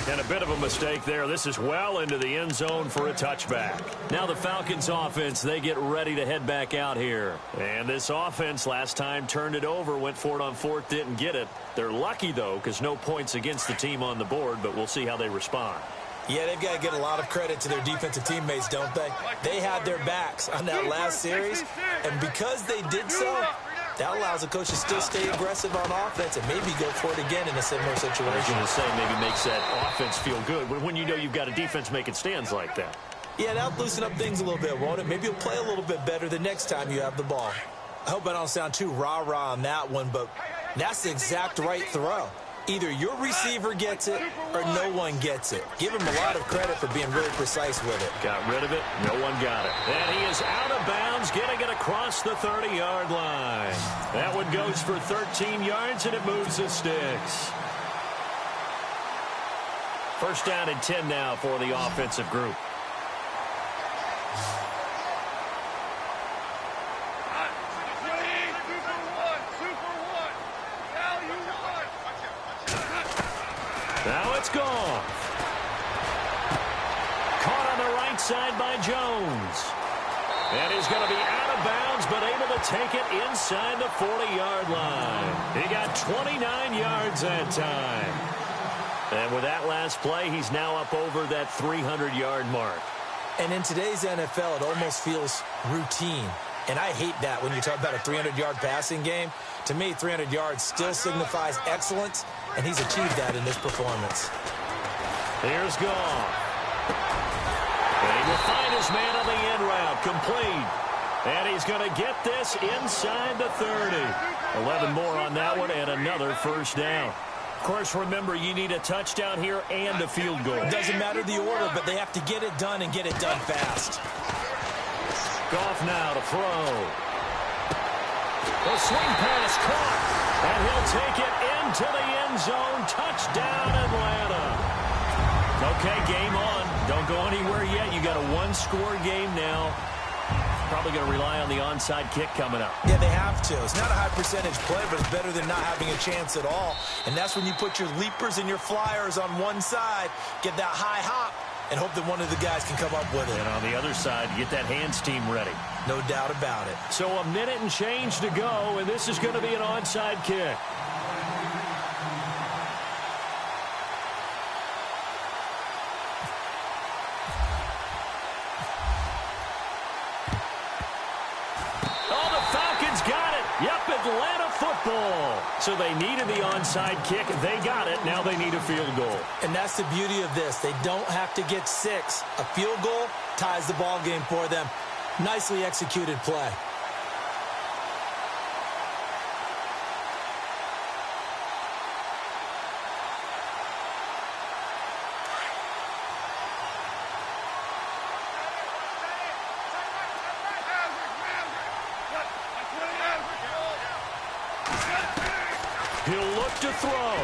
And a bit of a mistake there. This is well into the end zone for a touchback. Now the Falcons offense, they get ready to head back out here. And this offense last time turned it over, went for it on fourth, didn't get it. They're lucky, though, because no points against the team on the board, but we'll see how they respond.
Yeah, they've got to get a lot of credit to their defensive teammates, don't they? They had their backs on that last series, and because they did so, that allows the coach to still stay aggressive on offense and maybe go for it again in a similar situation.
I was going to say maybe makes that offense feel good when you know you've got a defense making stands like that.
Yeah, that'll loosen up things a little bit, won't it? Maybe you'll play a little bit better the next time you have the ball. I hope I don't sound too rah-rah on that one, but that's the exact right throw. Either your receiver gets it or no one gets it. Give him a lot of credit for being really precise with it.
Got rid of it. No one got it. And he is out of bounds, getting it across the 30-yard line. That one goes for 13 yards, and it moves the sticks. First down and 10 now for the offensive group. Now it's gone. Caught on the right side by Jones. And he's going to be out of bounds, but able to take it inside the 40-yard line. He got 29 yards that time. And with that last play, he's now up over that 300-yard mark.
And in today's NFL, it almost feels routine. And I hate that when you talk about a 300-yard passing game. To me, 300 yards still signifies excellence, and he's achieved that in this performance.
Here's Goff. And he will find his man on the end route, complete. And he's going to get this inside the 30. 11 more on that one, and another first down. Of course, remember, you need a touchdown here and a field goal.
It doesn't matter the order, but they have to get it done and get it done fast.
Goff now to throw. The swing pass caught, and he'll take it into the end zone. Touchdown, Atlanta. Okay, game on. Don't go anywhere yet. You got a one-score game now. Probably going to rely on the onside kick coming up.
Yeah, they have to. It's not a high-percentage play, but it's better than not having a chance at all. And that's when you put your leapers and your flyers on one side, get that high hop, and hope that one of the guys can come up with it.
And on the other side, get that hands team ready.
No doubt about it.
So a minute and change to go, and this is going to be an onside kick. Oh, the Falcons got it. Yep, Atlanta football. So they needed the onside kick. They got it. Now they need a field goal.
And that's the beauty of this. They don't have to get 6. A field goal ties the ball game for them. Nicely executed play.
He'll look to throw.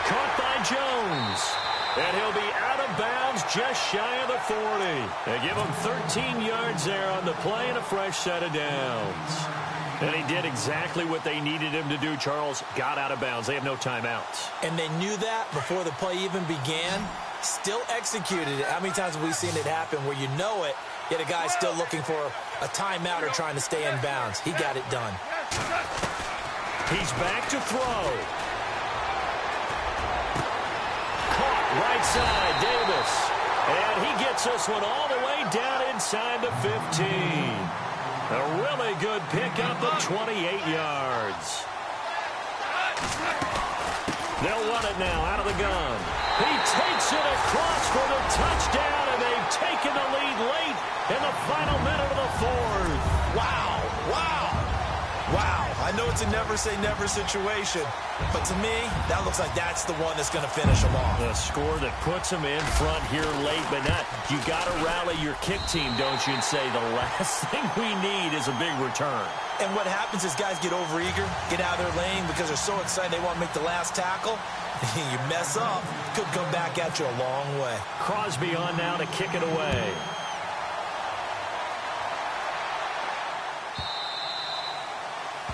Caught by Jones. And he'll be out of bounds just shy of the 40. They give him 13 yards there on the play and a fresh set of downs. And he did exactly what they needed him to do, Charles. Got out of bounds. They have no timeouts.
And they knew that before the play even began. Still executed it. How many times have we seen it happen where you know it, yet a guy's still looking for a timeout or trying to stay in bounds? He got it done.
He's back to throw. Caught right side, Davis. And he gets this one all the way down inside the 15. A really good pickup of 28 yards. They'll run it now out of the gun. He takes it across for the touchdown, and they've taken the lead late in the final minute of the fourth.
Wow, wow, wow. I know it's a never-say-never situation, but to me, that looks like that's the one that's going to finish them off.
A score that puts them in front here late, but not. You got to rally your kick team, don't you, and say the last thing we need is a big return.
And what happens is guys get overeager, get out of their lane because they're so excited they want to make the last tackle. You mess up, could come back at you a long way.
Crosby on now to kick it away.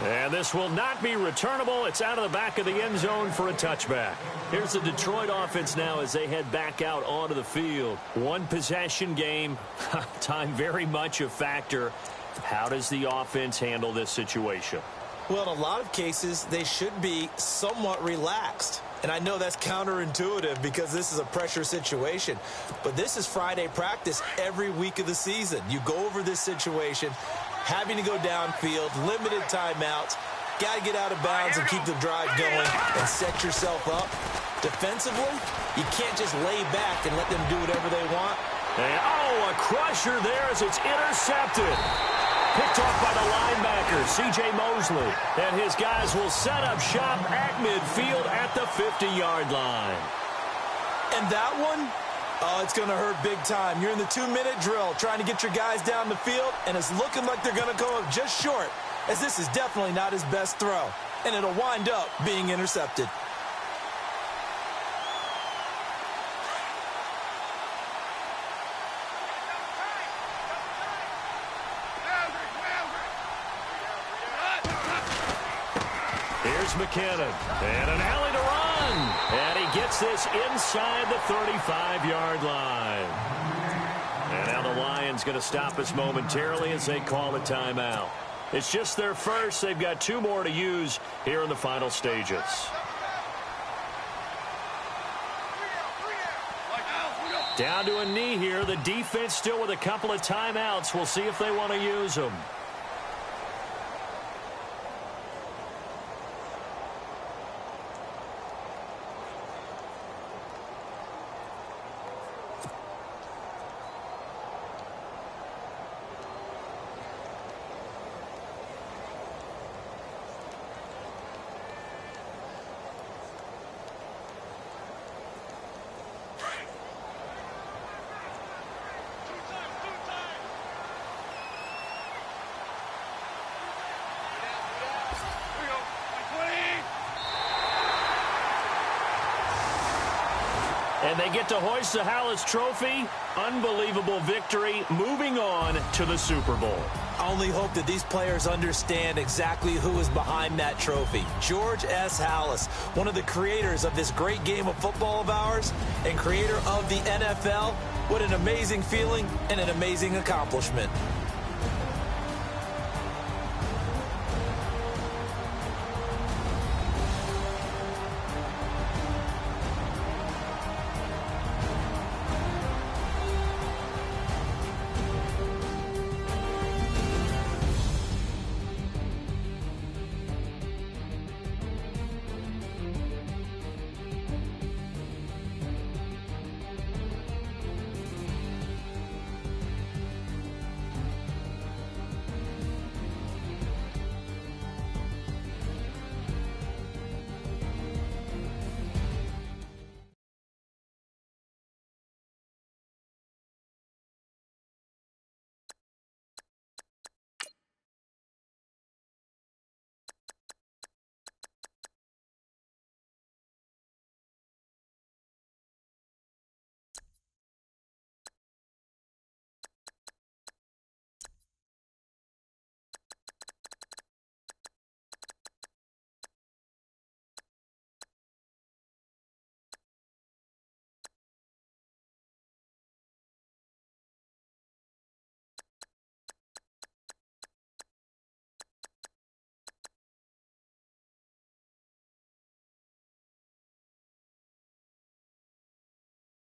And this will not be returnable. It's out of the back of the end zone for a touchback. Here's the Detroit offense now as they head back out onto the field. One possession game. Time very much a factor. How does the offense handle this situation?
Well, in a lot of cases, they should be somewhat relaxed. And I know that's counterintuitive because this is a pressure situation. But this is Friday practice every week of the season. You go over this situation, having to go downfield, limited timeouts, got to get out of bounds and keep the drive going and set yourself up. Defensively, you can't just lay back and let them do whatever they want.
And, a crusher there as it's intercepted. Picked off by the linebacker, C.J. Mosley. And his guys will set up shop at midfield at the 50-yard line.
And that one, it's going to hurt big time. You're in the 2-minute drill trying to get your guys down the field, and it's looking like they're going to go up just short, as this is definitely not his best throw. And it'll wind up being intercepted.
Here's McKinnon, and an alley to run. And he gets this inside the 35-yard line. And now the Lions going to stop us momentarily as they call a timeout. It's just their first. They've got 2 more to use here in the final stages. Down to a knee here. The defense still with a couple of timeouts. We'll see if they want to use them. And they get to hoist the Hallis Trophy. Unbelievable victory. Moving on to the Super Bowl.
I only hope that these players understand exactly who is behind that trophy. George S. Hallis, one of the creators of this great game of football of ours and creator of the NFL. What an amazing feeling and an amazing accomplishment.